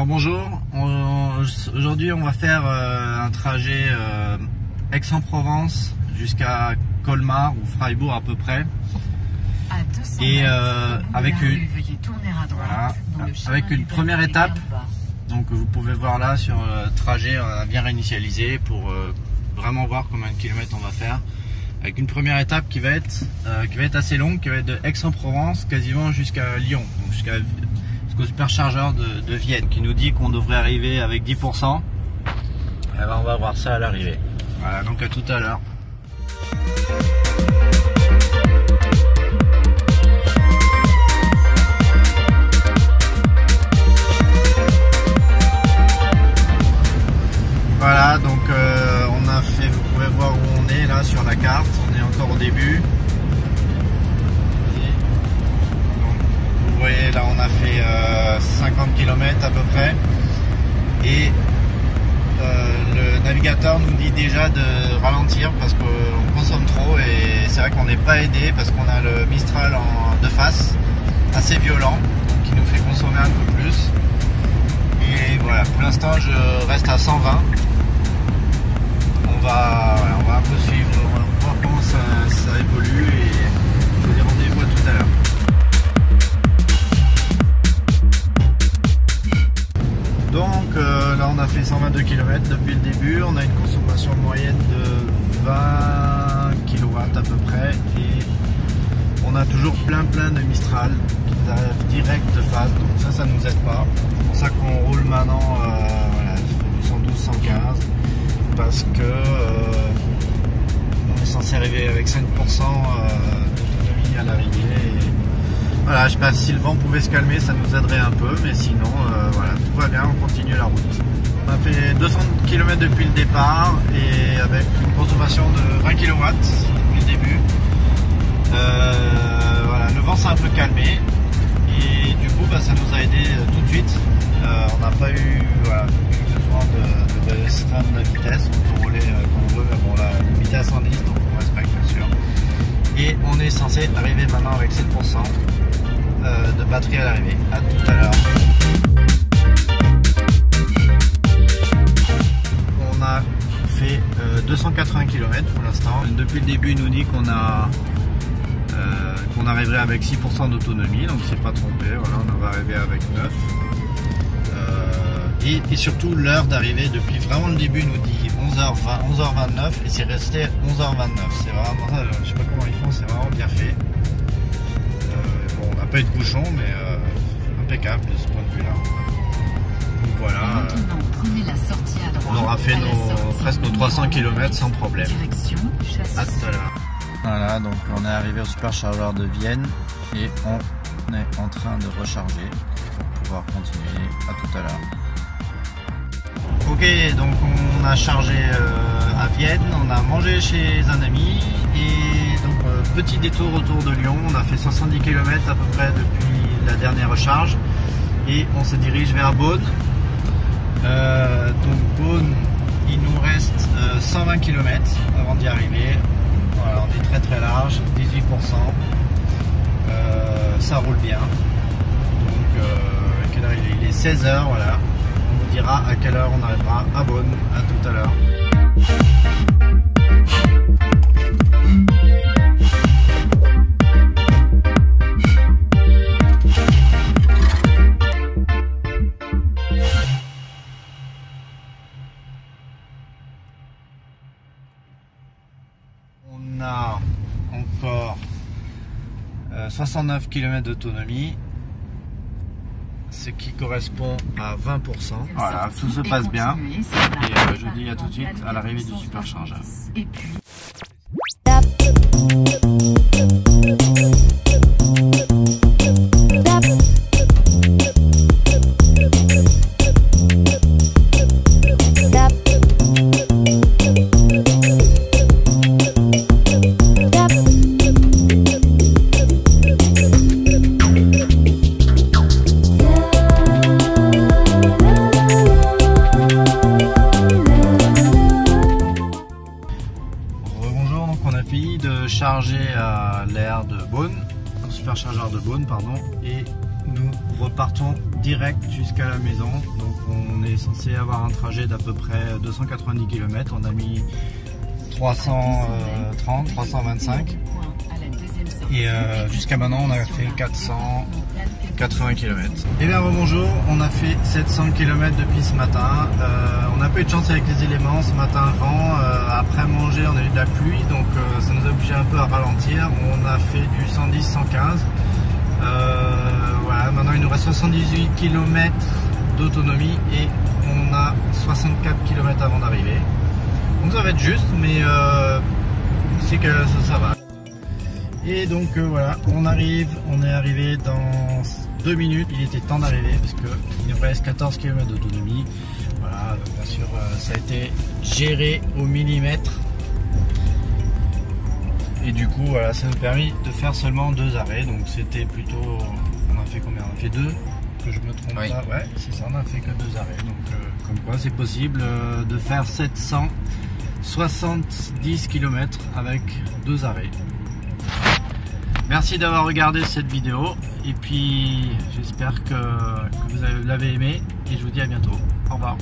Alors bonjour, aujourd'hui on va faire un trajet Aix-en-Provence jusqu'à Colmar ou Freiburg à peu près. Et avec une première étape, donc vous pouvez voir là sur le trajet on a bien réinitialisé pour vraiment voir combien de kilomètres on va faire. Avec une première étape qui va être assez longue, qui va être de Aix-en-Provence quasiment jusqu'à Lyon, donc jusqu'au superchargeur de Vienne, qui nous dit qu'on devrait arriver avec 10%. Et ben on va voir ça à l'arrivée. Voilà, donc à tout à l'heure. Voilà, donc on a fait, vous pouvez voir où on est là sur la carte, on est encore au début. Donc, vous voyez là on a fait 50 km à peu près et le navigateur nous dit déjà de ralentir parce qu'on consomme trop et c'est vrai qu'on n'est pas aidé parce qu'on a le Mistral de face assez violent qui nous fait consommer un peu plus. Et voilà, pour l'instant je reste à 120. On va un peu suivre, on va voir comment ça évolue et je vous dis rendez-vous à tout à l'heure. Donc là on a fait 122 km depuis le début, on a une consommation moyenne de 20 kW à peu près et on a toujours plein de Mistral qui arrivent direct de face, donc ça nous aide pas. C'est pour ça qu'on roule maintenant voilà, du 112, 115 parce que on est censé arriver avec 5% d'autonomie à l'arrivée. Voilà, je sais pas si le vent pouvait se calmer, ça nous aiderait un peu, mais sinon voilà, tout va bien, on continue la route. On a fait 200 km depuis le départ et avec une consommation de 20 kW depuis le début. Voilà, le vent s'est un peu calmé et du coup ça nous a aidé tout de suite. On n'a pas eu besoin de restreindre la vitesse, on peut rouler comme on veut, mais bon la vitesse en 10 donc on respecte bien sûr. Et on est censé arriver maintenant avec 7% de batterie à l'arrivée. A tout à l'heure. On a fait 280 km pour l'instant. Depuis le début il nous dit qu'on arriverait avec 6% d'autonomie, donc c'est pas trompé, voilà, on va arriver avec 9. Et surtout l'heure d'arrivée depuis vraiment le début nous dit 11h20, 11h29 et c'est resté 11h29. C'est vraiment ça, je sais pas comment ils font, c'est vraiment bien fait. Bon, on n'a pas eu de bouchon, mais impeccable de ce point de vue là. Donc voilà, prenez la sortie à droite, on aura fait presque nos 300 km sans problème. À tout à l'heure. Voilà, donc on est arrivé au superchargeur de Vienne et on est en train de recharger pour pouvoir continuer. À tout à l'heure. Ok, donc on a chargé à Vienne, on a mangé chez un ami et donc petit détour autour de Lyon, on a fait 70 km à peu près depuis la dernière recharge et on se dirige vers Beaune. Donc Beaune, il nous reste 120 km avant d'y arriver. Voilà, on est très large, 18%, ça roule bien. Donc quelle heure il est 16h, voilà. On vous dira à quelle heure on arrivera à Beaune. À tout à l'heure. On a encore 69 km d'autonomie, ce qui correspond à 20%. Voilà, tout se passe bien. Et je vous dis à tout de suite à l'arrivée du superchargeur. Chargé à l'air de Beaune, au superchargeur de Beaune, pardon, et nous repartons direct jusqu'à la maison. Donc On est censé avoir un trajet d'à peu près 290 km. On a mis 330, 325. Et jusqu'à maintenant, on a fait 480 km. Et bien bonjour, on a fait 700 km depuis ce matin. On n'a pas eu de chance avec les éléments. Ce matin, vent. Après manger, on a eu de la pluie, donc ça nous a obligé un peu à ralentir. On a fait du 110, 115. Voilà, maintenant il nous reste 78 km d'autonomie et on a 64 km avant d'arriver. Donc ça va être juste, mais c'est que ça va. Et donc voilà, on est arrivé dans 2 minutes. Il était temps d'arriver parce qu'il nous reste 14 km d'autonomie. Voilà, bien sûr, ça a été géré au millimètre. Et du coup, voilà, ça nous a permis de faire seulement 2 arrêts. Donc c'était plutôt... On a fait combien? On a fait 2, que je me trompe pas. Ouais, c'est ça, on a fait que 2 arrêts. Donc comme quoi c'est possible de faire 770 km avec 2 arrêts. Merci d'avoir regardé cette vidéo et puis j'espère que vous l'avez aimé et je vous dis à bientôt. Au revoir.